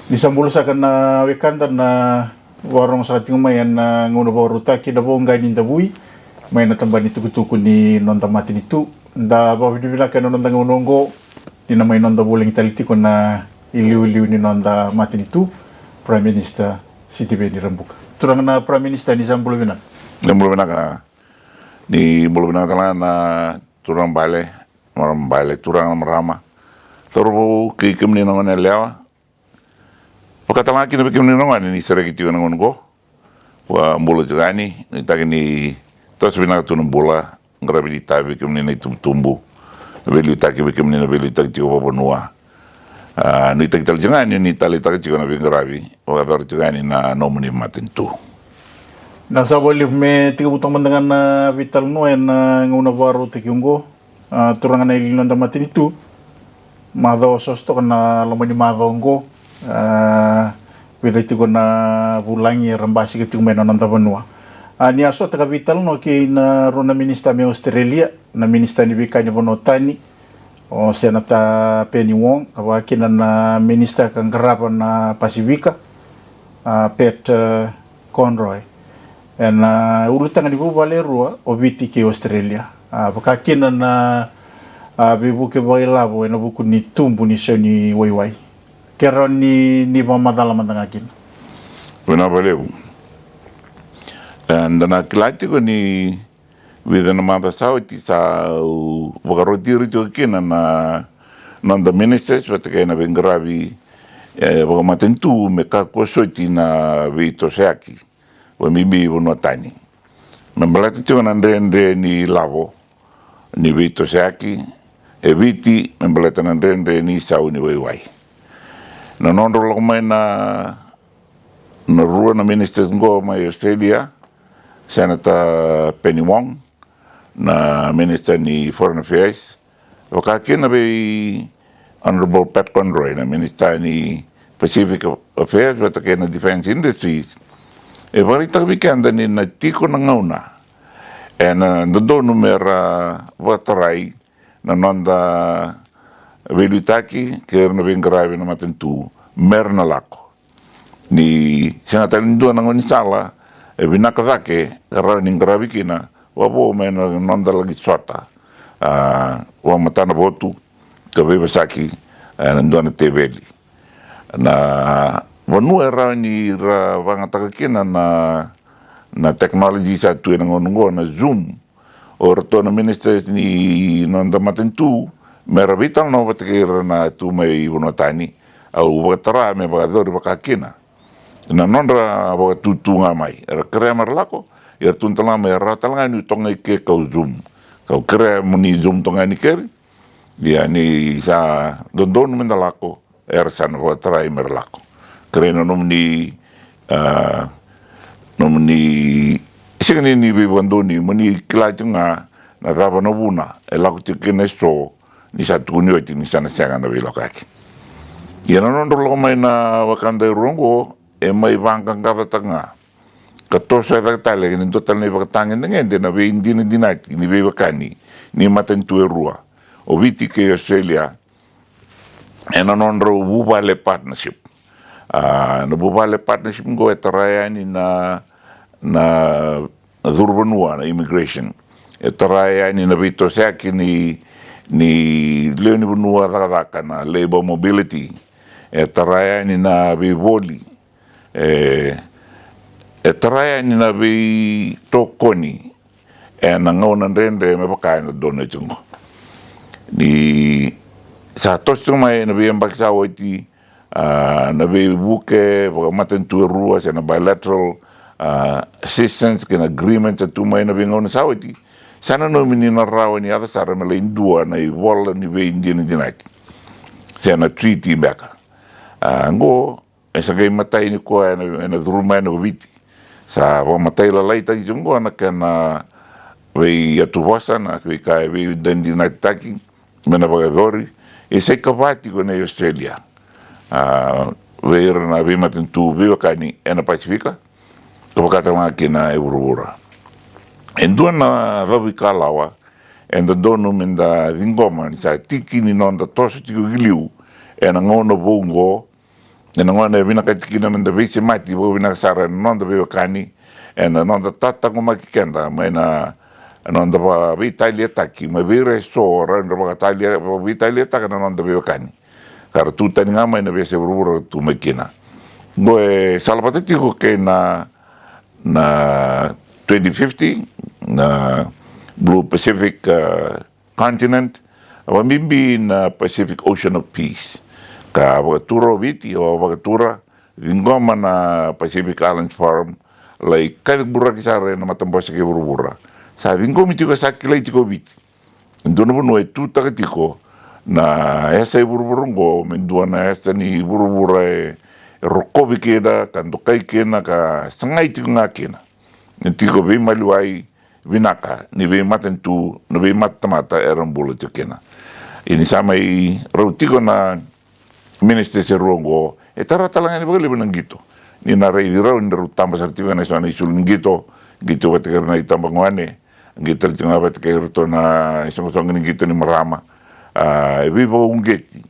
Nisambulusakan na wekanda na warong sa ating umayan na nguna Voqa Ni Davui may natambani tuku ni noda matanitu da babidivilakan no noda ngunongo ni na may noda buling tiko na iliuliu ni noda matanitu Prime Minister Sitiveni Rabuka. Turaga na Prime Minister ni sambulu binak. Ni bulu binak na turang bale turang marama. Toro kikim ni nongan lewe. Pagkatalaki na bikim ni nongan ni seregitiyo ng ungo. Wa mbulo juga ni itagi ni tos binaka tunong bula grabe di tabi bikim ni tumbu. Nabili utaki bikim ni nabili utaki tiko pa vanua. Ni itagi juga ni tali taki tiko na grabe. Wa tar juga ni na nomuni matanitu. Nasa boleh me tiga butang mendengar na vital no na nguna baru tikiunggo turangan na iliuliu matanitu. Mado sosto kana lomani mado ngo pila tiko na bulangi rambasi ke tiko mena nanta vanua. Ni aso taka vital no ki na rona minista me Australia na minista ni vica ni Tani o senata Penny Wong kawa kina na minista kang karapan na Pasifika Pet Conroy en ulutaga ni Valerua o Viti ke Australia pakakina na bibu ke bailabo na buku ni tumbu ni seni waiwai kero ni mamadala mandangakin wena balebu and na kilati ko ni with na mata sauti sa wakarotiri to kina na nanda ministers wata kena bengravi Voqa matanitu me kakosoti na vito seaki wa bibi vanua tani membalati to na ndende ni lavo ni vito seaki Viti membalata na ndende ni sau ni waiwai. Na nondo lang may na rua na minister ngo may Australia, Senator Penny Wong, na minister ni Foreign Affairs. Wakakin na bay Honorable Pat Conroy, na minister ni Pacific Affairs, watakin na Defense Industries. Barita wikenda ni na tiko na ngauna. Doon numera wataray na noda velutaki ke na bengravi na matanitu mer na lako ni senatan dua na ngoni sala binakazake kara ni gravi kina wabo men noda lagi sota wa matana botu ke bebasaki na dua na tebeli na vanua ra ni ra vangataka kina na teknologi satu na ngongo na Zoom orto na minister ni noda matanitu mera vital no batakira na tu may vanua tani au batara me bagador bakakina na nondra baga tutu ngamai era krea marlako ya tuntala me ratalanga ni tonga ke kau Zoom kau krea muni Zoom tonga ni ker dia ni sa dondon mendalako era san batara merlako krea no nomni Sigani ni bibandoni muni kilajunga na raba no buna elako tikene so ni satu ni oti ni sana sanga na bilokaki. Yana no ndo mai na wakanda rongo mai bangkang kata tanga. Katosa da tale ni total ni bakatanga ngende na be indini dinati ni be wakani ni matanitu rua. O Viti ke Australia ena no ndo bubale partnership. Na bubale partnership ngo etaraya ni na vanua na immigration etaraya ni na vito seaki ni lewe ni vanua turaga na labor mobility etaraya ni na vivoli etaraya ni na tokoni na ngona ndende me pakai na dona chungo ni sa tosto mai na viembak sa oti na buke Voqa matanitu rua sa na bilateral assistance and agreement at tumay na bingaw na sawiti sana no mininarawan ni ata sara mala indua na iwala ni be Indian dinati sana treaty baka ngo sa gay matay ni ko na durumay na Viti sa matay lalay ta jungo na kana we atuwasa na we kay we dinati taki mena bagadori say kavati ko na Australia we na be matanitu Voqa Ni na Pasifika kapakatanga kina eurura. Endua na rawi kalawa, enda donu minda ringoma ni sa tiki ni nonda tosa tiko iliuliu, na ngono bongo e ngona vina ka tikina na vica mati vo vina sara noda Voqa Ni e noda tata ko makikenda mai na noda va vita taki ma vire so ran va talia vita taka na noda Voqa Ni kar tu tani nga mai na vese urura tu makina go e salapate tiko ke na 2050 na Blue Pacific continent wa bibi na Pacific Ocean of Peace ka wakatura Viti o wakatura vingoma na Pacific Islands Farm lai kalibura kisare na matambosa ke burubura sa vingomi tiko sa kilai tiko Viti ndono bono e tutaga tiko na esa buruburungo mendua na esa ni burubura e rokovi kena kandokai kena ka sangai tiko nga kena ni tiko vi maliwai vinaka ni vi matanitu ni vi matamata erambula tiko kena ini sama i rautiko na minister se rongo e tara talanga ni bagale benang gitu ni na rei dirau ni rutamba sartiwa na sona isul gitu gitu batikar na itamba ngwane gitu tinga batikar to na isong ni gitu ni marama vivo ungeti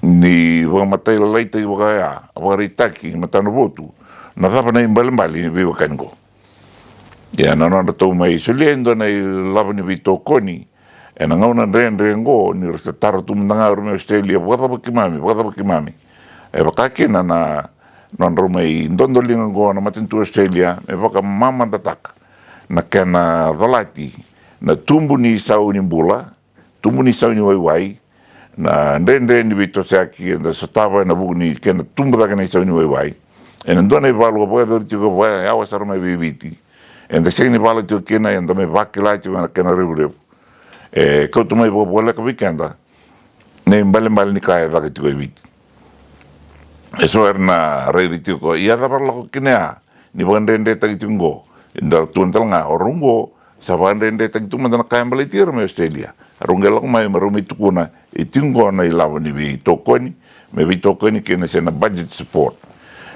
ni wa matai laita i wa ya wa ritaki matano votu na dapa na imbali ni vivo kango ya na na to mai suliendo na lava ni Voqa Ni e na ngauna rengo ni resta taro tu mnanga rume Australia wata bakimami e bakakina na non rumei ndondo linga go na matanitu Australia e baka mama dataka na kena valati na tumbu ni sau ni bula tumbu ni sau ni wai na ndende ni vito saki na sotava na buku ni kena tumbu daga ni sau ni wai e na ndone valu ko do tiko vai awa sarma Viti e na seni valu tiko kena e na me vakila tiko na kena ribu e koutu mai po pola ka weekenda ne mbale ni kaya daga tiko Viti e so erna rei tiko ia da parla ko kina ni bandende tagi tungo nda tuntal nga orungo sa bandende tagi tungo na kaya mbale tiro me Australia rungelo ko mai marumi tukuna e tungo na ilawa ni Voqa Ni me Voqa Ni kena sena budget support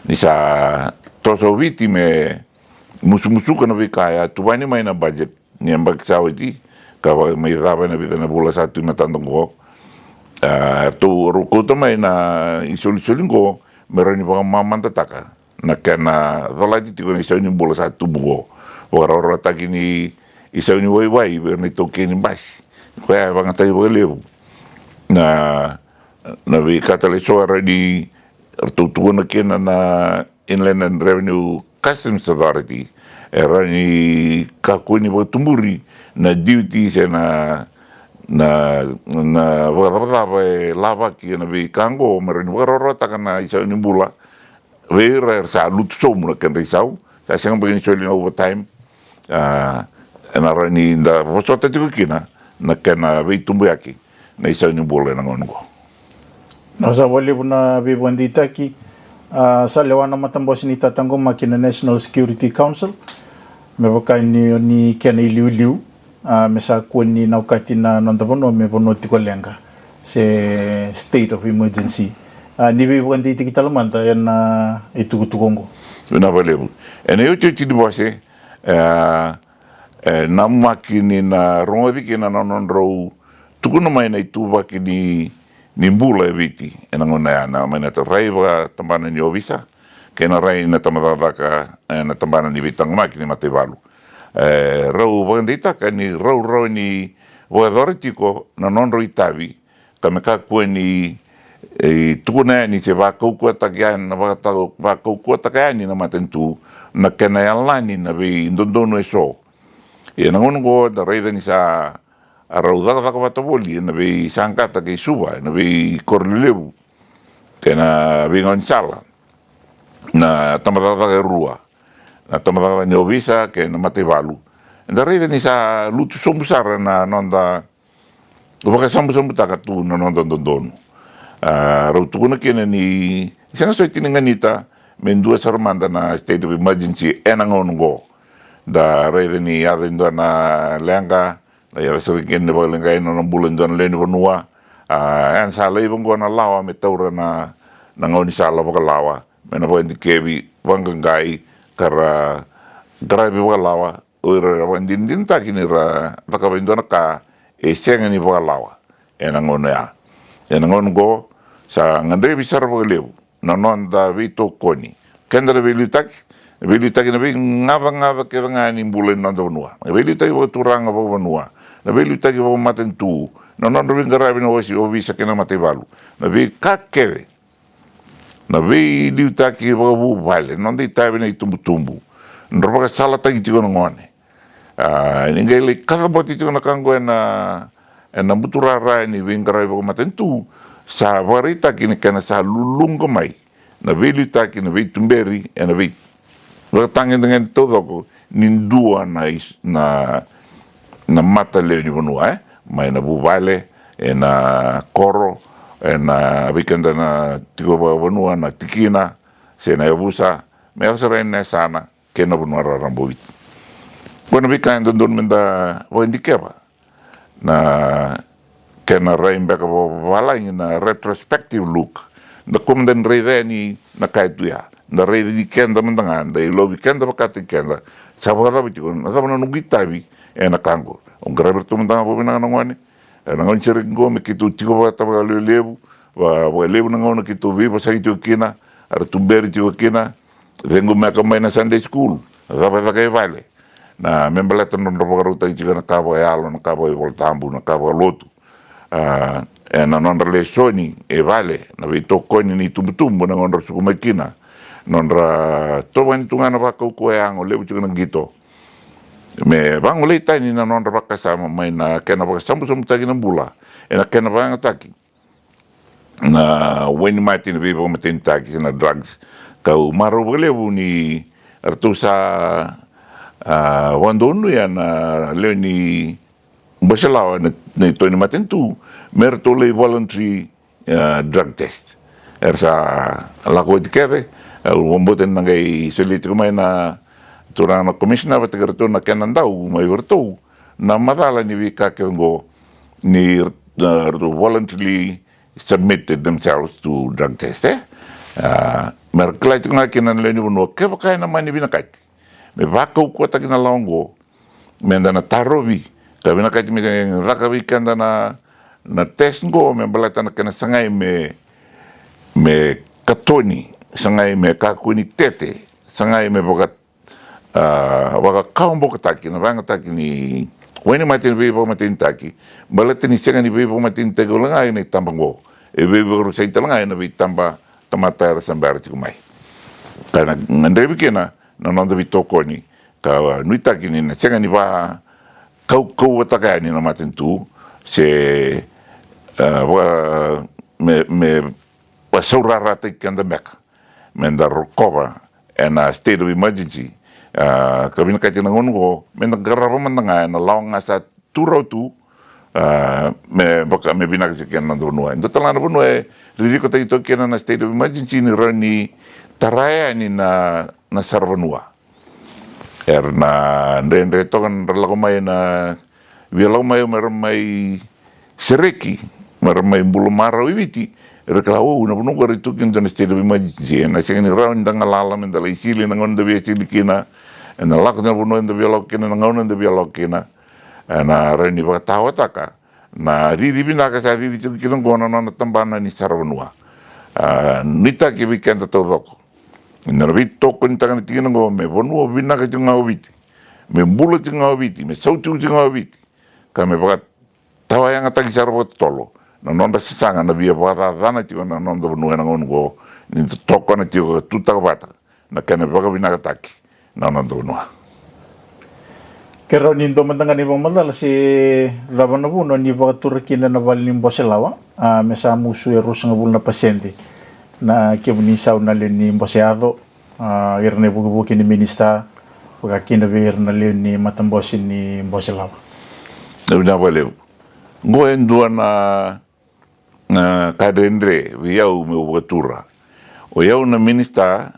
ni sa toso Viti me musu kana kaya tuani mai na budget ni ambak sawiti kawa may raba na bita na bula sa ito matandang ko to rukuto may na isulit-sulit ko meron yung mga mamantataka na kena dalati tiko na isaw yung bula sa ito buko wara taki ni isaw yung wayway meron ito kinibas kaya mga tayo bagaliw na kataliswara ni tutuwa na kina na Inland and Revenue Customs Authority era ni kakuni ba tumuri na duty sa na lava ki na bi kango meron warorota kana isa ni bula vera sa lutso mo kan risau sa siyang bagin soli over time na rani da posota tiko kina na kana bi tumbuyaki na isa ni bula na ngongo nasa wali na bibandita ki sa lewa na matambos ni tatango makina National Security Council me Voqa ni kena iliuliu me sa kuni na ukati na nonda bono me bono tiko lenga se state of emergency ni be wandi tiki talamanta yan itu tukongo na valeu ene eu te di você na makini na rongovi que na non ro tukuno mai na itu bakini nimbula Viti ena ngona na mai na raiva tambana ni ovisa que na rai na tamadaka na tambana ni vitang makini matevalu rau vandita ka ni rau ni voadore tiko na non ro itavi ka me ka ni tukuna ni se va ko takian na va ko takian na matanitu na kena yalani na be ndondono eso e na ngono go da rai ni sa a raudada ka batavoli na be sangkata ke suba na be iliuliu ke na be gonzala na tamadada ke rua na tamadada ni ovisa ke na matevalu da rei ni sa lutu sombusara na nonda Voqa sambu taka tu na nonda dondono rautu kuna kena ni isang so itinanganita mendua sarmanda na state of emergency enangongo da rei ni adendo na lenga la ya soriken ne balenga no bulan don len vanua an sa lebong go na lawa me taura na ngoni sala Voqa lawa me na bondi kebi wangangai kara drive Voqa lawa ora wandin ta kinira Voqa bendona ka e senga ni Voqa lawa enangono ya enangon go sa ngandre bisar Voqa lewu na noda vi toko ni. Kenda na iliuliu na vi ngava ke ngani mbule noda vanua. Na iliuliu va turaga va vanua. Na iliuliu va matanitu. Na noda vi ngarabi na wasi o vica kina matevalu. Na vi kakere. Na vi iliuliu va vu vale. Noda itavi na itumbu. Na roka sala tagi tiko na ngone. Ningai le kakaboti tiko na kango na muturara ni vi ngarabi va matanitu. Sa varita kini kana sa lulunga mai. Na veli taki na vei tumberi na vei tangin dengan todo nindua na mata lewe ni vanua mai na buvale na koro na vikenda na tiko vanua na kina se na yabusa me asara na sana ke na vanua rambo Viti. Bueno vika ndo don menda voindikeva na kena raimbeka valaing na retrospective look. Da kumden reide ni na kaituya. Da reide di kenda mendangan, da ilobi kenda bakati kenda. Sabara bitiko, na sabana nungitabi na kango. Grabe tu mendangan po binangan ngone. Nangon sering go me kitu tiko bata ba lewe wa lewe nangon kitu viva sa itu kina, ar tumberi tiko kina. Vengo me kamay na Sunday school. Sabara kay vale. Na membeleta non rogaruta tiko na kabo alo, na kabo voltambu, na kabo lotu. Na nondra le soni vale na vi toko ni tumbu na nondra suku kina nondra toba ni tungana baka ko yang le bucu na gito me bang le tani na nondra baka sama mai na kena baka sambu tagi na bula na kena bang taki na weni mati na viva matin taki na drugs kau maro bele ni artusa wandonu ya na le ni basalawa na ito ni matanitu mertole voluntary drug test ersa lako itikere wamboten nangai soliti kumay na turaga na commissioner patigarito na kenan daw may verto na madala ni vica kengo ni voluntarily submitted themselves to drug test merklait nga kinan leni buno ke bakay naman ni binakait me bakaw ko tagi na longo menda na tarobi kami na kahit may rakawikan na test ko, may balata na kana sangay me katoni, sangay me kakuni tete, sangay me bagat waka kaumbo kataki, na bang kataki ni weni matin bibo matin taki, balata ni sangay ni bibo matin tego langay na itambang ko, bibo sa italangay na itamba tamatara sa barati kumay. Kaya nandabi kina, nanonda bitoko ni, ka nuitaki ni na sangay ni ba kau wataka ni na matanitu se me saurara te kanda meka menda rokova na state of emergency kabina kati na ngongo menda garapa mandanga na lawnga sa turau tu me binak se kena na vanua ndo tala na vanua ririko ta ito kena na state of emergency ni rani taraya ni na sarvanua na ndende tokan ralakomay na vialakomay maramay sereki maramay bulumaraw Viti reklawo na puno ko rito kinto na state of emergency na siya ni raw ndang alalam ndala isili nangon da sili kina na lak na puno nda bialok kina nangon nda bialok kina na reni ba tawataka na riri binaka sa riri kina ngona na tambana ni sarvanua nita ki weekend to doko na vito ko nitanga tingin ngo me vanua binaka tinga Viti me mbula tinga Viti me sautu tinga Viti ka me bagat tawa yang atagi sarbo tolo na nonda sisanga na bia bata dana tinga na nonda vanua na ngongo ni toko na tinga tutaga bata na kene baga binaka taki na nonda vanua Kero nindo mandangan ibang madala si laban na puno ni baka kina na bali ni Boselawa me sa musu erus nga bul na pasyente na kibunisaw na lin ni Boseado irne bugi ni minista pagka kinabir na lin ni matambosin ni Boselawa. Na balew. Ngoen dua na kadendre viau me ubatura. O yau na minista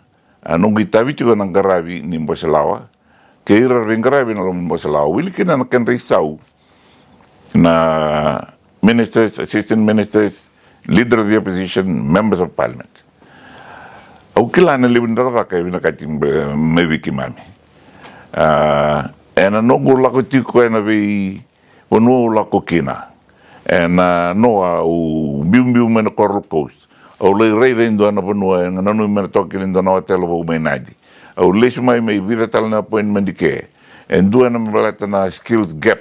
nung gitabi tigo ng garabi ni Boselawa ke irar ring garabi na lom Boselawa wili kina na kenreisau na ministers, assistant ministers, leader of the opposition, members of parliament. Au kila na libin dara kay binakating may wiki mami. Na nogo lako tiko na vi vanua lako kina. Na noa u biu mena Coral Coast. au le rei indo na vanua nga nanu mena toki indo na hotel o mainadi au le sumai mai vira tal na appointment dike en dua na mbalata na skills gap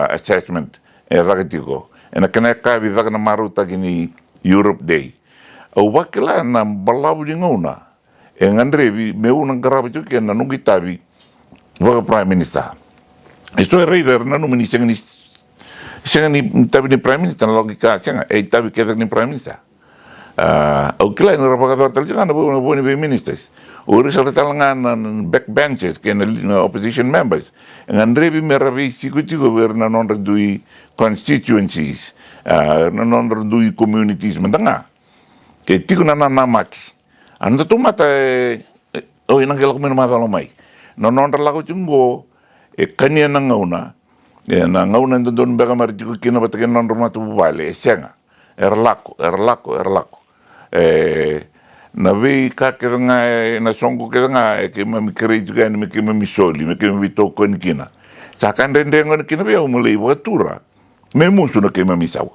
assessment e tiko e na kana ka vi na maruta kini Europe Day au wakila na balau di ngona e ngandre me una garaba tuki na nungi tabi waka prime minister isto e rei na nu mini sengani tabi ni prime minister na logika senga e tabi ke ni prime minister au kila ni rapaka tal jangan bo ni ministers o risal talangan backbenchers ke na opposition members ngandre bi meravi sikuti governa non redui constituencies non redui communities mendanga ke tiko na mati anda tu mata o ina gelo men ma mai non lago chungo e kania na ngauna e na ngauna don bega mar tiko kina batake non matu vale senga erlako na vei ka ke nga na songo ke nga ke mami kere juga ni ke mami soli me ke mami toko ni kina sa kan rende ngon kina be umulei watura me musu na ke mami sau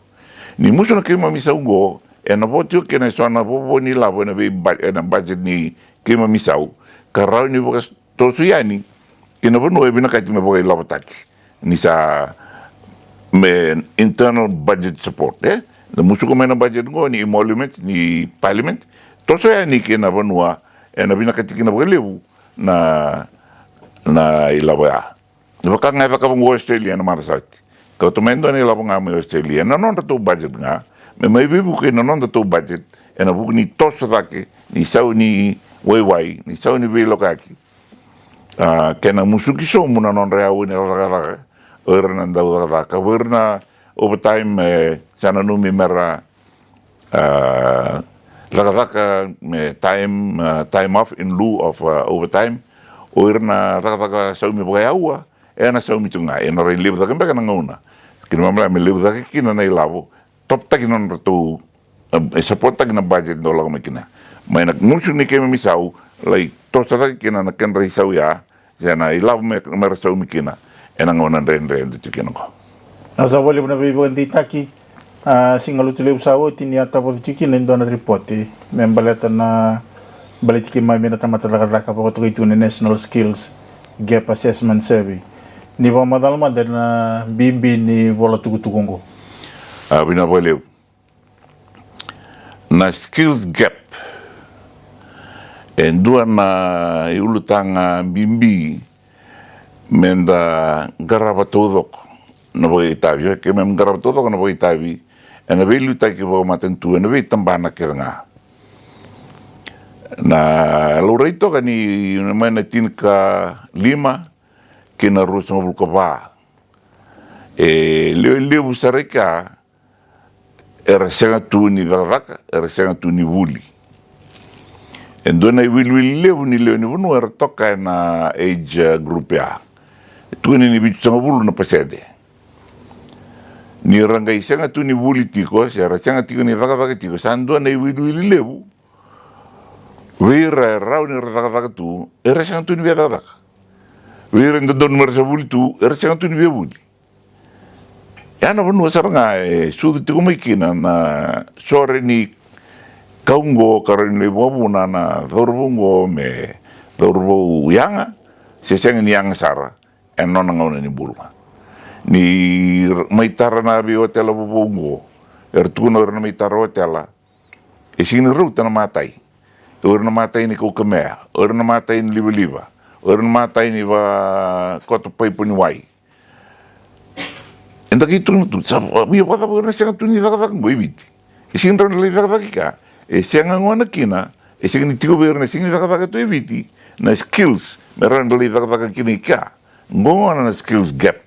ni musu na ke mami sau go e na votio ke na sona bo ni la bona be na budget ni ke mami sau ka rau ni boka to suyani ke na bono e bina ka me boka la bataki ni sa me internal budget support na musu ko mena budget go ni emolument ni parliament to so ni ke na vanua e na bina katiki na lewe na ilawa ni baka nga baka mo Australia na marasati ka to mendo ni lawa nga mo Australia na non to budget nga me mai bibu ke na non to budget e na bu ni to so dake ni sau ni wai ni sau ni velo kaki ke na musu ki so mo na non rea ni raga ora na ndau raga werna overtime sana numi mera raga time off in lieu of overtime oirna raga saumi boyaua na saumi tunga na rai lewe daga mbeka na ngauna kina mamla me lewe daga kina na ilavo top taki non to support taki na budget do laga kina mai na musu ni ke misau lai to sa kina na ken rai sau ya jana ilavo me saumi kina na ngauna rende kina ko nasa wale na bibi ndi taki singalutuleu sawo tini ata po tiki nendo na report membaleta na balitiki mai mena tamata raka po to itu National Skills Gap Assessment Survey ni ba madalma na bibi ni bola tugutugongo bina wale na skills gap endua na ulutaga bibi menda garaba todo na voi tavi ke mem garab todo na voi tavi na vei luta ke vo matanitu na vei tambana ke nga na loreito kani mana tinka lima ke na rusa bulkova lewe sareka era senga tu ni varaka era senga tu ni vuli endona will lewe ni vanua era toka na age group ya tu ni bitu sanga vulu na pasede ni ranga isanga tu ni vuli tiko se ranga tiko ni vaga tiko sando na iliuliu vira rau ni vaga tu era sanga tu ni vaga vira ndo don mersa vuli tu era sanga tu ni vuli ya na vanua saranga su tiko mai kina na sore ni kaungo karon le bobuna na dorvungo me dorvo yanga se sanga ni yanga sara en non ngona ni bulma ni maitara na bi hotel bubungo tuno na maitara hotel sini ruta na matai na matai ni ko kamea na matai ni liva na matai ni va koto pai puni wai enda ki tu sa bi wa ka na senga tu ni daga ngo Viti sini ron le daga ka senga ngona kina sini tiko ber na sini daga tu Viti na skills meron le daga kini ka ngona na skills gap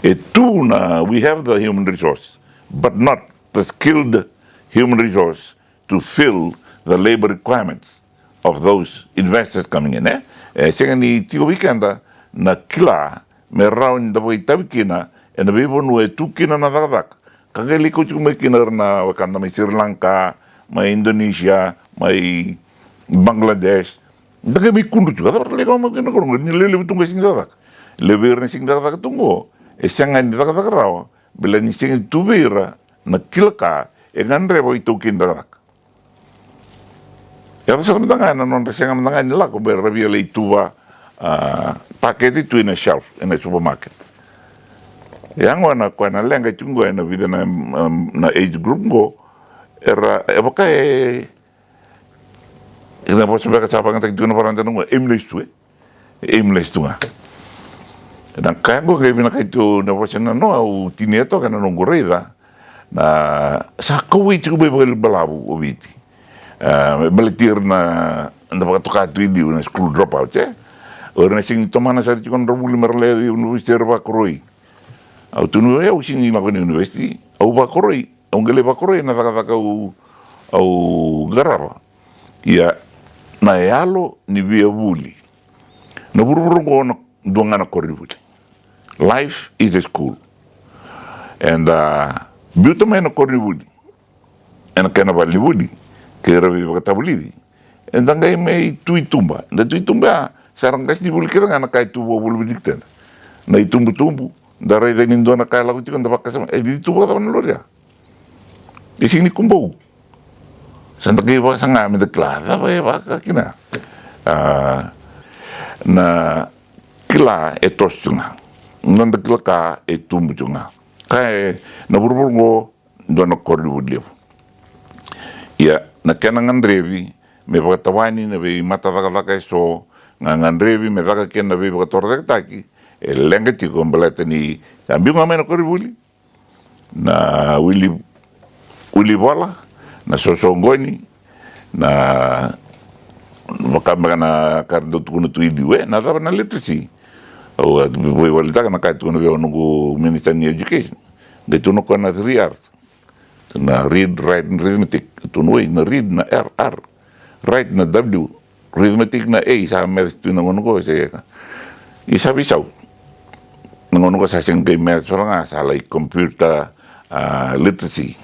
we have the human resource, but not the skilled human resource to fill the labor requirements of those investors coming in. Sega ni tiko wikanda na kila me raun da voi tabikina e na bebo no tu kina na dadak. Kageli ko tu me kina na wakanda mai Sri Lanka, mai Indonesia, mai Bangladesh. Daga mi kundu tu kada le ko mo kina ko ni le tunga sing dadak. Le ver ni sing dadak tungo. Sanga ni daga bila ni sing tu vera na kilka ngandre voi tu kin dadak. Ya sa kamatanga, non kasi nga matanga nila ko berabia la ituwa paket itu in a shelf in a supermarket. Yang wana kwa na lenga chungo na vida na age group go era epoca ina posso ver que sa panga tak tuna parang tanong aimless tu nga. Dan kaya ko kaya binakaitu na posso na no au tineto kana nung gorida na sa kawi tiku balabu o Viti. Balitir na katokatoni na school dropout ora na sing tomana sa tikon robuli marle university ba koroi au tunu eu sing ina ko university au ba koroi au ngele ba koroi na taka au garaba ia na yalo ni via buli na buruburu ko na donga na koribuli. Life is a school and beauty na koribuli and kana bali buli kera viva katabuli and dangai may tuitumba da tuitumba sarang kas di buli kira ngana kai tubo bulu dikten na itumbu da rai da nindo na kai lagu tikon da bakasama di tubo ka loria ising ni kumbo santa ke ba sanga me de klada ba ka kina na kila etostunga nanda kila ka etumbu tunga kai na burburgo do na korri budlio ya na kenangan revi me bakatawani na be mataraga so ngangan revi me daga ken na be bakatorda taki lenga tiko mbalata ni ambi ngame na koribuli na uli bola na sosongoni na makamba na kardo tukuno tu iliuliu na daba na literacy o ulutaga na kai tukuno veo nungu minister ni education de tuno ko na 3 arts na read, write, and arithmetic. Tunoi na read na R, write na W, arithmetic na A, sa math tu na ngono ko sa isa bisaw. Ngono ko sa sing kay math so nga sa like computer literacy.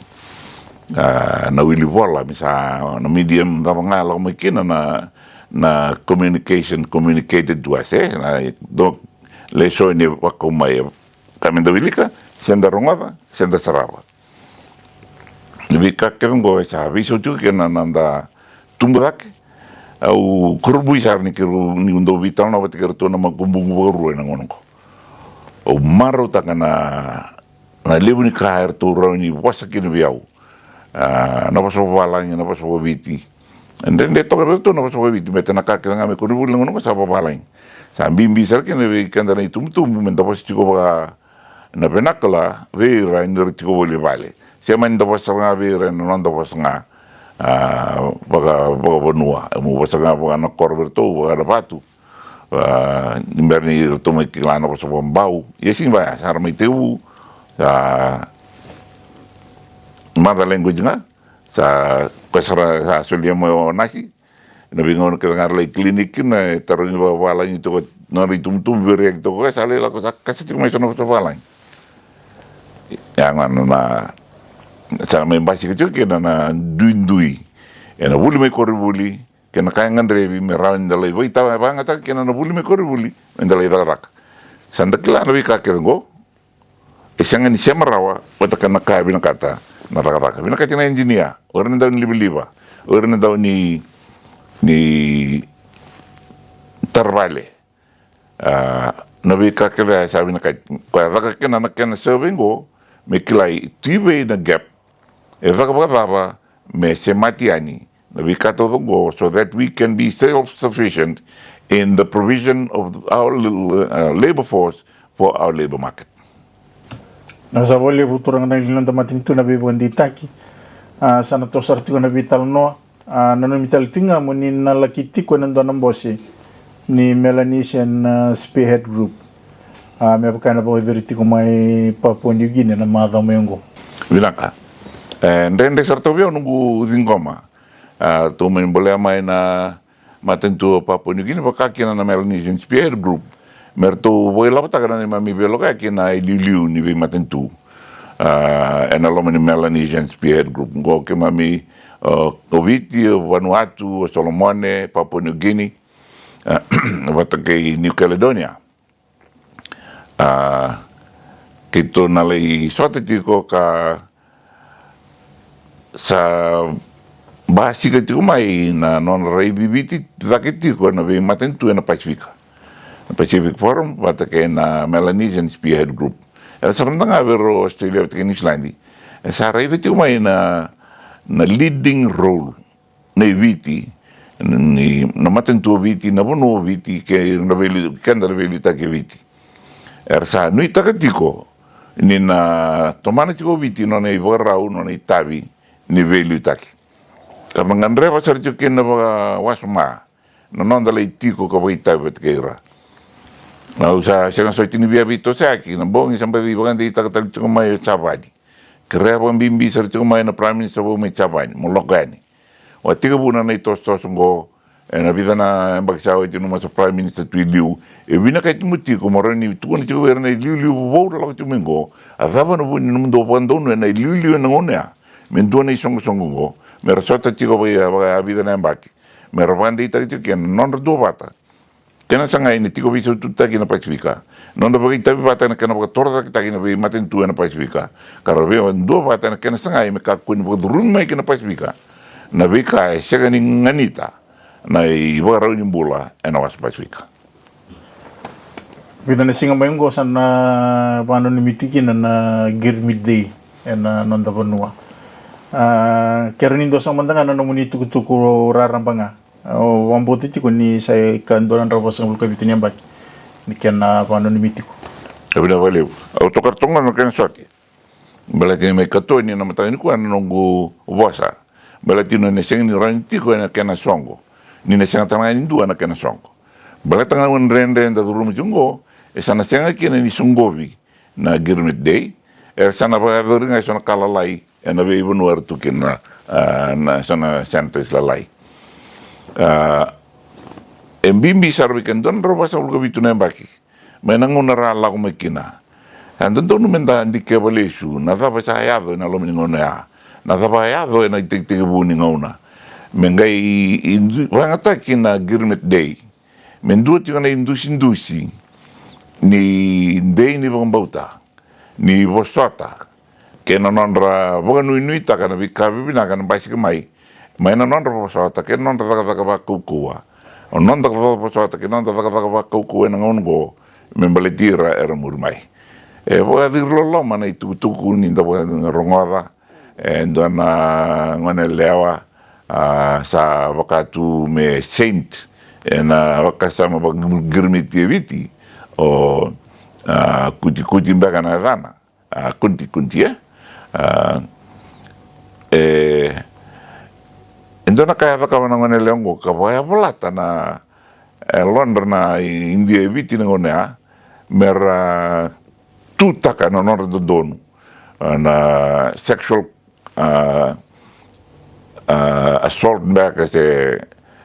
Na wili wala misa na medium na mga lang may kina na communicated to us na do lesson ni wako may kami da wili ka senda rongava senda sarava. Vica go sa viso tu que nanda tumbrake au kurbu isar ni kiru ni undo vital na wati kerto na magumbu ru na ngono ko o maro takana na lewe ni kaer tu ro ni wasa kin viau na paso balang na paso Viti and then de to kerto na paso Viti metana ka nga me kurbu ngono ko sa balang sa bibi sar que ne kanda na tum menta paso tiko ba na penakala vera ni tiko bole vale se man da basa nga vera non da basa nga baga vanua mo basa nga baga na korberto baga na batu nimberni to mai kilana basa bombau yesin ba sar mai teu mother language nga sa kasara sa soliamo nasi na bingon ka ngar lai klinik na tarun ba wala ni to no ritum berek to ka sale la ko kasi ti mai sono to wala yang na sa may basi kecil kena na duindui ena buli me koribuli kena kayangan revi me rawan dalai vai tawa banga tak kena na buli me koribuli mendalai darak sanda kila na wika kerengo esangan siya marawa wata kana kaya binakata na darak binakata na engineer orang daw ni liba orang daw ni tarvale na wika kila sabi na kaya darak kena na kena servingo me kilai tibe na gap Voqa me se matiani na vica todo go so that we can be self-sufficient in the provision of our labor force for our labor market. Nasa wali futurang na iliuliu na matanitu na bibi ditaki sana to sartiko na vital no nanomital tinga mo ni nalaki tiko nando ng bosi ni Melanesian Spearhead Group. May pagkana po idoriti ko may Papua New Guinea na mga damayong ko. Vilaka. Ndende sartovyo nungu ringoma. Tumen boleh main na matanitu Papua New Guinea pakakina na Melanesian Spearhead Group. Merto boleh lapta kana ni mami belo kaya kina iliuliu ni be matanitu. En alom ni Melanesian Spearhead Group. Ngo ke mami Viti, Vanuatu, Solomone, Papua New Guinea. Watake New Caledonia. Kito nalai suatu tiko ka sa basi ka tiko mai na non rai bibi taki tiko na be matanitu na Pacific Forum bata ke na Melanesian Spearhead Group. Sa kandang avero Australia at New Zealand. Sa rai tiko mai na leading role na Viti na matanitu Viti na vanua Viti ke na veli kanda veli ta ke Viti. Sa nui taka tiko ni na tomana tiko Viti no na ivarau no na itavi ni veli taki. Kamangandre pasar tiko na wasma no noda le tiko ka itavi at keira. Na usa siya so tini bia bito sa aki na bongi sampai di bagan di taka tiko mai chavadi. Krea pang bibi sa tiko mai na prime minister bo mai chavadi mulogani. Wa tiga buna na ito ngo na vida na embaksawa ito numa sa prime minister tu iliuliu e vina kay tiko morani tu ni tiko na iliuliu bo la ko mingo azaba no buni num do pando na iliuliu na ngona men do na isong ngo me resota tiko ba vida na embaki me robandi ita tiko ken non do bata kena sanga ini tiko bisu tuta kina Pasifika non do bagi bata na kena turaga kita kina be matanitu na Pasifika karo be do bata na kena sanga me ka kun bo rumai kina Pasifika na vica siya ganing nganita na ibarau ni bula na was Pasifika. Kita na singa mayong gosan na paano ni mitikin na girmidday na noda vanua. Kaya rin sa mandangan na muni tuku rarambanga. O wambuti tiko ni sa kandolan rabas ng Voqa Ni Davui ni kaya na paano ni mitiko. Sabi na baliw. Autokartongan na kaya sorti. Balati may katokatoni na matanitu na nunggu wasea. Balati no neseng ni orang tiko na kena songo ni neseng tangan ni dua na kena songo balati tangan rende da duru mjungo sana senga kena ni songovi na girmit day sana ba ringa sana kalalai na be vanua tu kena na sana santes lalai bibi sarwi kan don roba sa ulutaga na baki menang unara la ko kina andon no menda ndike balesu na va sa yado na lo ngona na trabalhado na itiga buni ngauna mengai wangata kina girmit day mendu tinga na indusi ni day ni bauta ni bosota ke na nondra Voqa Ni Davui kana vica bibi na kana basi mai na nondra bosota ke nondra daga kukua nondra bosota ke nondra daga kukua na ngongo membaletira era murmai Voqa dirlo lo mana itu tuku ni da rongoda na ngone lewa sa wakatu me saint na wakasama girmiti Viti o kuti mbaka na rana kunti na kaya waka wana ngone leongo kabaya volata na Londra na India Viti na ngone mera tutaka na nora do donu na sexual assault back as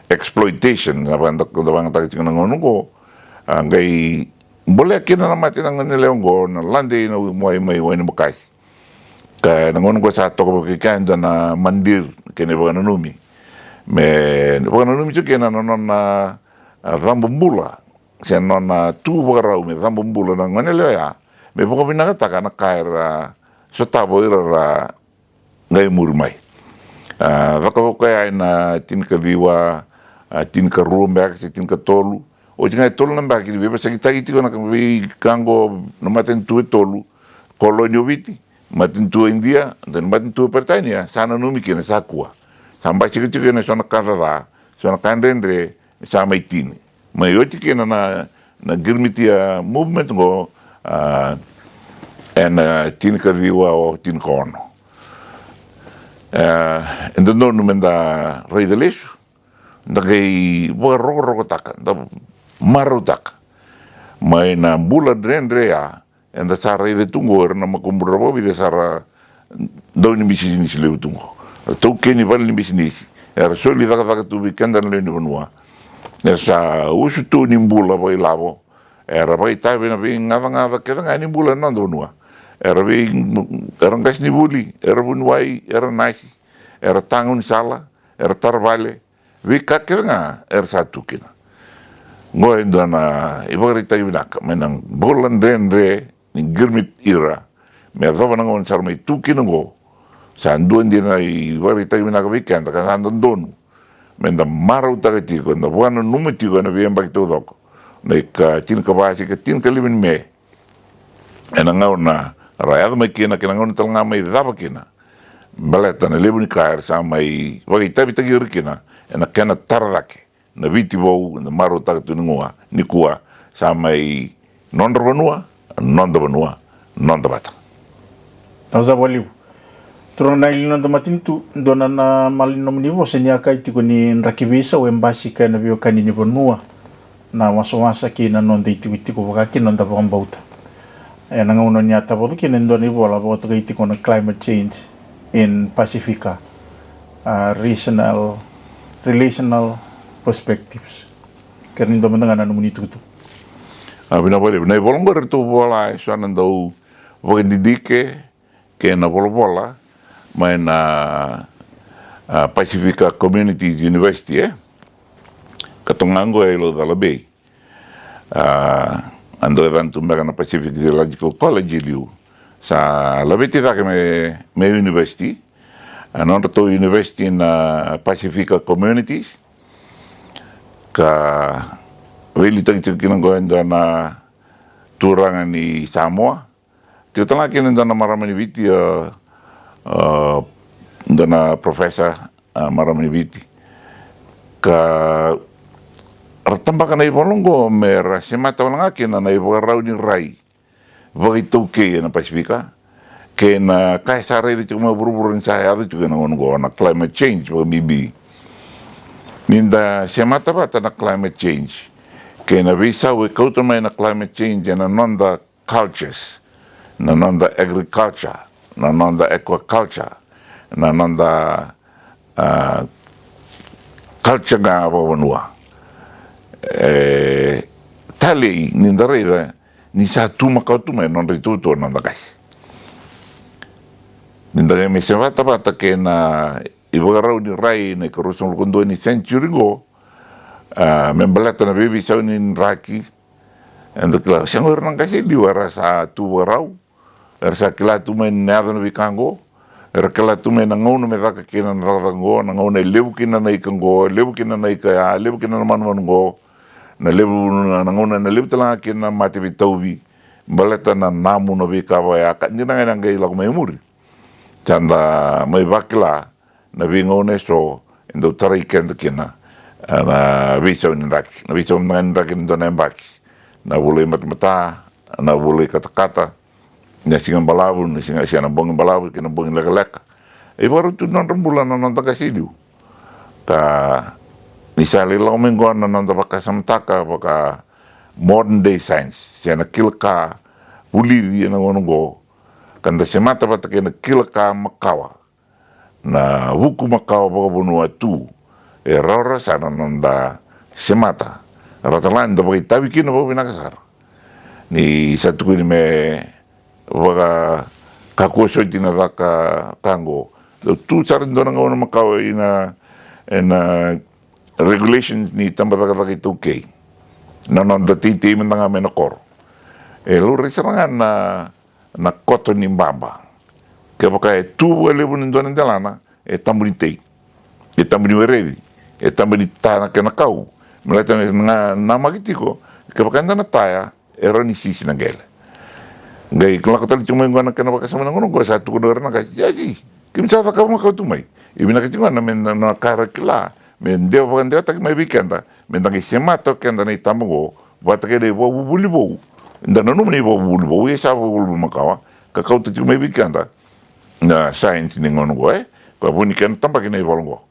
exploitation na bang tag tinga ngongo ngai boleh kina na mati nang nileongo na lande na moy ni bukas ka ngongo sa to ko kikanda na mandir kene Voqa Ni Voqa Ni kena na rambumbula siya na tu barau me rambumbula na ngonele ya me Voqa binagata kana kaira so tabo ira ngai murmai Voqa ai na tinka viwa tinka rumba si tinka tolu o tinga tolu na baki ni beba sakita tiko na kambi kango na matanitu tolu kolonio Viti matanitu India dan matanitu Pertania sana numi kena sakua sampai tiko na sona karara sona kandendre sama itini mai oti kena na girmitia movement go tinka viwa o tinka ono ndo no menda rei de lesu ndagei Voqa rogo taka da maru taka mai na bula drendre ya enda sa rei de tungo na makumbura bobi de sara do ni bisi ni sile tungo to keni val ni bisi ni era soli daga tu weekend na le ni vanua esa usu tu ni bula boy lavo era bai tabe na bing ngava ke ngani bula na vanua era gas ni buli era bunwai era nasi era tangun sala era tarvale vica kena era satu kina ngoe ndana ibagrita ibnaka menang bolan dendre ni girmit ira me dava nangon sarmai tu kina go Sanduan din ay warita yung nakabikan, takasandon doon. Menda marau taga tiko, na buwan nung tiko na biyang bagtudok. Na tin kabasi ka tin kalimin me. Enangaw na rayado may kina kinangaw na talanga may daba kina. Baleta na lewe ni kair sa may wagi tabi tagi kina. Ena kena tararake. Na Viti bau na marau taga tuningua nikua sa may noda vanua, noda bata. Nauza waliu. Turaga na iliuliu na matanitu, dona na malino mnivo senyaka tiko ni nrakibisa o embasi ka na Voqa Ni Vanua na wasea kina noda tiko wakaki noda bauta. Nanga uno ni atabodo kina ndona ibo la boto ka tiko na climate change in Pacifica, relational perspectives. Karena ndo mendengar anu munitu tu. Bina boleh, bina bolong tu bola so nandau Voqa Ni Davui ke na bola mai na Pacifica Community University katongango lo da lewe ando evantu mega na Pacific Geological College iliuliu sa lewe tidak me university non to university na Pacifica Communities ka really tang kinanggo na turaga ni Samoa kita lagi na maramani Viti na professor maramani Viti ka ratamba kana ibolongo mer semata wala kina na iborau ni rai vogito ke na Pacifica ke na kaisare di cuma buru-buru saya ada juga na climate change bibi minda semata bata na climate change ke na visa we kauta mai na climate change na noda cultures na noda agriculture na noda aquaculture na noda culture nga vanua tali nindareda ni sa makau tu mai non rituto noda guys nindare me semata bata ke na ibogarau ni rai na korosong lukundo ni century go membalata na bibi sa unin raki ando kila siang orang kasih diwara sa tu warau ersa kila tu men nada no bikango kila tu men ngau no meraka kina narango ngau na lewe kina na ikango lewe kina na ika lewe kina na mango na lewe ngau na lewe tala kina mati bitaubi balata na namu no bikawa ya kanina ngai lag mai muri tanda mai bakla na bingo neso endo tarai kenda kina na vica na vica ndo na embaki na boleh mata na boleh kata-kata na singan balabu na singan bongin balabu kina bongin leka-leka baru tu non rembulan na nonton kasiliu ta misali lau minggu na nonton baka samtaka baka modern day science siya na kilka uliri na ngonongo kanda semata bata kina kilka makawa na huku makawa baka vanua tu rara sana nonda semata rata lain da bagi tabi kina bawa binakasar ni satu kini me waga kakuoso itina daka kango tu sarin dona ngau na makawa ina regulation ni tamba daka itu kei na nonda titi mentanga menakor luri serangan na koto ni mbamba ke baka tu wale bunin dona dalana tambuni tei tambuni weredi também tá na kau, mas também na magitiko, que baka na taya, ni sisi na gel. Gai kalau kata cuma yang nak kena baka sama nangono, gua satu kedua na kasi, jadi, kim cara kau makau tu mai, ibu nak cuma na kara kila, men dia bukan dia tak mai weekend, men tak semato kenda na itamu, buat tak ada bawa buli bawa, dan nanu meni bawa buli bawa, ya siapa buli makawa, kakau tu cuma weekend, na sains ni ngono gua, kau pun ikan tampak ini bolong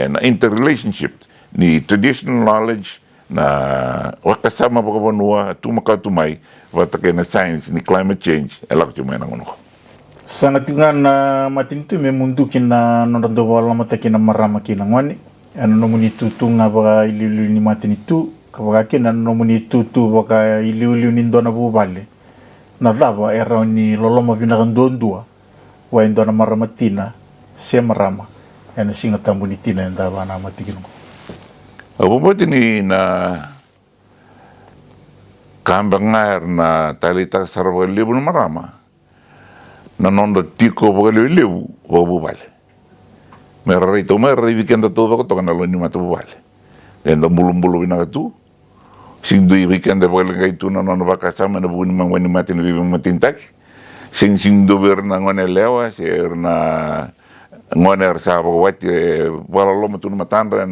na interrelationship ni traditional knowledge na wakasama baka vanua tu makau tu mai watake na science ni climate change elak cuma na ngono sangat dengan matanitu me mundu kina noda wala mata kina marama kina ngwani anu nomunitu tu ngaba iliuliu ni matanitu kabaka kina nomunitu tu baka iliuliu ni ndona bubale na dava era ni loloma binakan dondua wa indona maramatina se marama ena singa tambunitina enda bana matikin ko abu ni na kambangar na talita sarwa libun marama na noda tiko voqa iliuliu vo vuvale. Me rarito me weekend tu voqa toka na lo ni mata vuvale. Enda bulu vinaka tu. Sing dui weekend voqa ngai tu na noda vaka sama na buni mangwani mati na bibi matintaki. Sing do ver na ngone lewe ser na ngone sa voqa wati wala lo matu matanda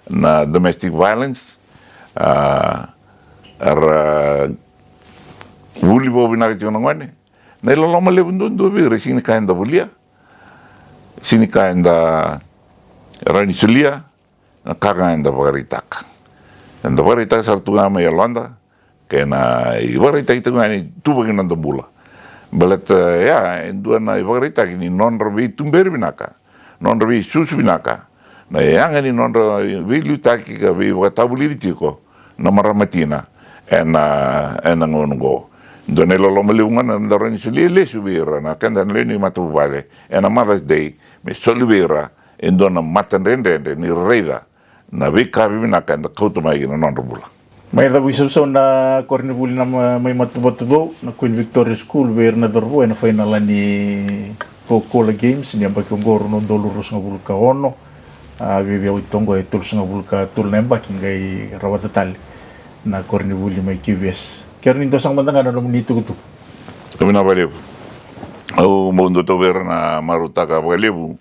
na domestic violence. Vuli vo vinaka tu na ngone. Na ilo loma le bundu vire sini kaenda vulia. Sini kaenda rani sulia na kaka enda vagaritaka. Enda vagaritaka sartunga me Yolanda kena I vagaritaka itu ngani tu bagi nanda bula. Balet ya endua na vagaritaka ni non rabi tumberi binaka. Non rabi susu binaka. Na yang ni non rabi ulutagi ka bi vatabuli tiko na maramatina ena ngongo. Done lo maliungan na rani sulia le subira na kenda leni matu vale ena Mother's Day me solivera endona matanrende ni reida na vica bibi na kanda kautu mai na non bula. Mai da wiso na korni buli na mai matu do na Queen Victoria School ver na dorbo na final ni Voqa Games ni ambaki ngoro no dolurus nga bulka ono bibi au tongo e tul nga bulka tul nemba kingai rawatatali na korni buli mai QBS. Kerni dosang mandanga na nitu kutu. Kami na balebu. Au mundo to ver na marutaga balebu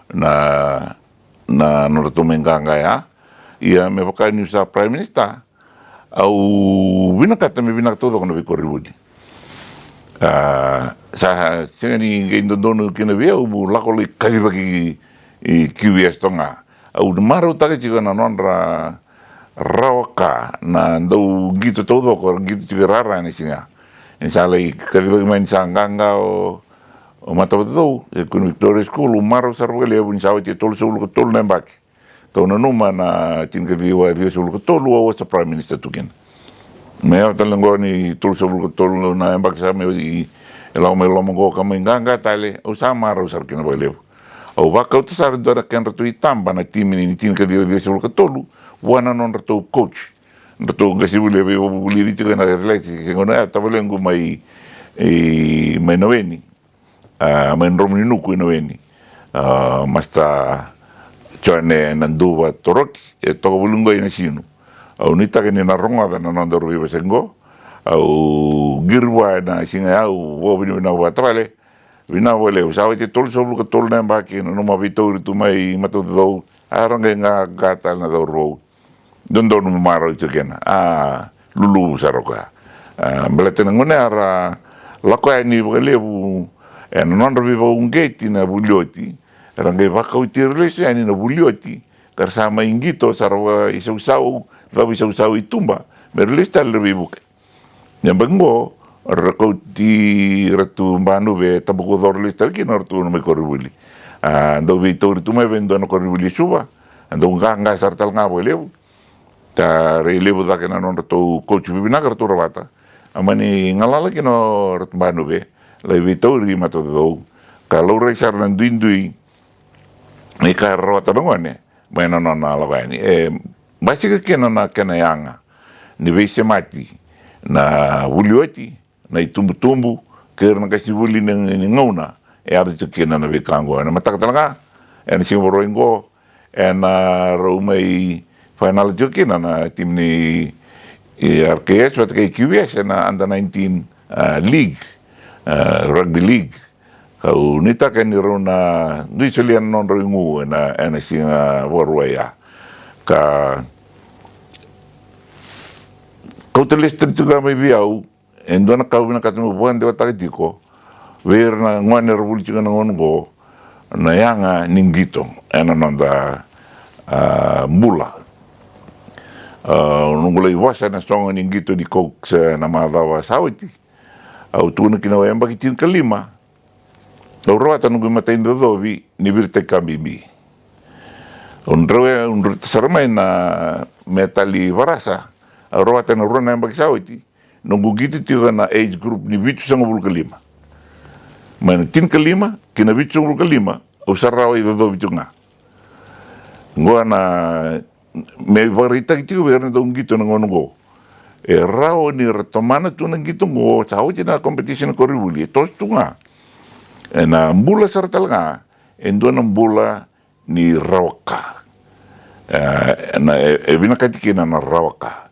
na noda menganga ya. Ia me Voqa Ni sa Prime Minister au vinakata me vinakata todo kono vikori budi. Sa singani ngendondono kina via u lakoli kai bagi I QBS tonga. Au marutaga chiga na nonra rawaka na ndau gitu todo ko gitu rara ni singa. Insalai kali bagi main sanganga o matanitu e Queen Victoria School maro sarwele bun sawti tol sul ko tol nembak. Kau na numa na tinga biwa dia sul ko tol wa was Prime Minister tukin. Me talango ni tol sul ko tol na nembak sa me I ela me lo mongo ka menganga tale o sa maro sar kina bale. O va ka utsar dora kan ratu itamba na timini ni tinga dia sul ko tolu wana non ratu coach. Ratu ngasi bule be buli ri tika na relate ke ngona tabalengu mai mai noveni. Men romni nuku noveni. Masta chone nanduva toroki e toko bulungo ina sinu. Au nita ke ni na ronga na nanda rubi basengo. Au girwa na singa au wo bini na wa tabale. Vina wale usawa te tol soblu ko tol na mbaki no ma vitori tu mai matu do aranga nga gata na do ro. Dondo no maro itu kena. Lulu saroka. Belete ngone ara lakwa ni belebu en non vivo un gate na bulagoci. Rangai Voqa utirles ani na bulagoci. Karsama ingito sarwa isau isau itumba. Merles tal vivo. Nyambango rakoti ratu manu be tabuko dorles tal ki nortu no me koribuli. Ando vitor tu me vendo no koribuli suba. Ando nganga sartal ngabelebu. Ta relevo da que non ratu coach bibi na kartu rabata. Amani ngalala ki no ratu manu be. La vitori mato do. Kalau resar nandindui ni ka rota ngone. Bueno no na la bani. Basic que na kena yanga. Ni veise mati na vulioti na itumbu kerna kasi vuli ni ngona. Ada kena na vicango na matakatanga. En singoroingo en romai final jokina na tim ni RKS wat kay QBS na under 19 league rugby league kau nita kan ni rona dui selian non ringu na singa warwaya ka kau telis juga mai biau endona kau bina katmu buan dewa tiko ver na ngwane rebul juga na ngongo na yanga ningito nonda mula nungulai wasa na songa ningito di cox na madawa sawiti au tuna kina wayamba kitin kalima au rawata nunggu matanitu dobi ni birte bibi unrewe sarmai na metali varasa au rawata na rona yamba kisawiti nunggu gitu tiga na age group ni bitu sanga bulu kalima mana tin kalima kina bitu bulu kalima au sarawa dobi tunga ngua na me varita gitu berna dong gitu ngongo rao ni retomana tu nang gitu ngo chao jina competition koribuli tos tunga na bula sartalanga endo na bula ni rawaka na binakatikina na rawaka.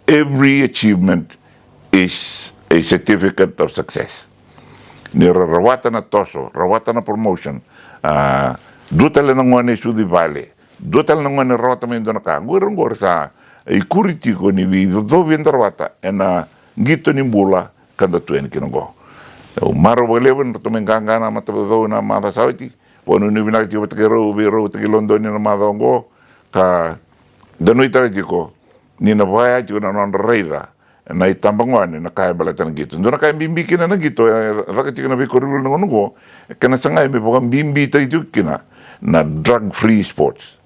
Every achievement is a certificate of success. Ni rawata na toso, rawata na promotion, dutal na ngone sudi vale, dutal na ngone rawata mendo na ka, ngor sa tiko ni vi do viendo rawata na gito ni bula kanda tuen kinongo. Maro baleven to menganga na matado na mata sauti, wonu ni binakti watakero biro taki London na madongo ka danuita tiko ni na vaya tiko na non reida na itambangwan na kaya balatan gitu. Ndo na kaya bimbi kina na gitu, raka tiko na bikorul na ngongo, kana sangay may pokang bimbi tayo kina na drug-free sports.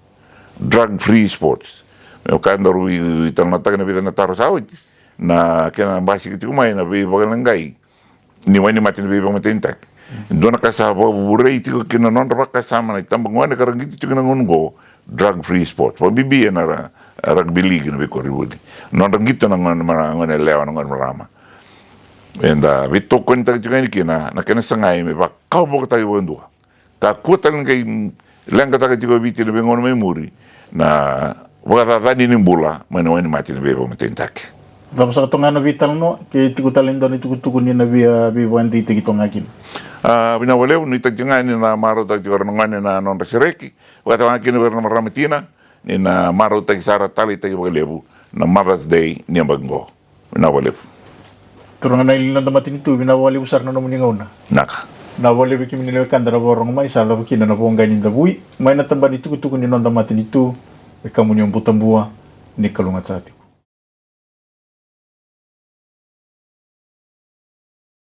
Drug-free sports. Kaya naru itang natag na bitan na taro sauti na kaya basi kiti kumay na bibagal ng gay. Ni wani matin bibang matintak. Doon na kasama, buray tiko kinanon raka kasama na itambangwan na karang gitu tiko na ngongo, drug-free sports. Pambibiyan na rugby league na bikoribudi. Non gitu na ngon lewa na ngon marama. And vito kwenta tiko ni kina na kina sangay may ba kaubo ka tayo wandua. Kakutan kay langka tayo tiko Viti na bingon may muri na wakatatan ni bula manawani matin bibang matintak. Tapos sa katong ano vital no, kay tiko talento ni tukutuko ni na bibuan dito kitong akin. Binawalew, ni tagjangan ni na maro tagjangan ngon na non resireki, wakatawang kina na maramitina, ni na maro tagisara tali tagibagalebu, na Mother's Day ni Ambanggo. Binawalew. Turaga na iliuliu matanitu, binawalew usar na naman yung una. Naka. Nawalew kimi nila kandara borong may isa daw kina na Voqa Ni Davui, may natamba ni tukutuko ni noda matanitu, kamu ni butambua ni kalungat sa atin.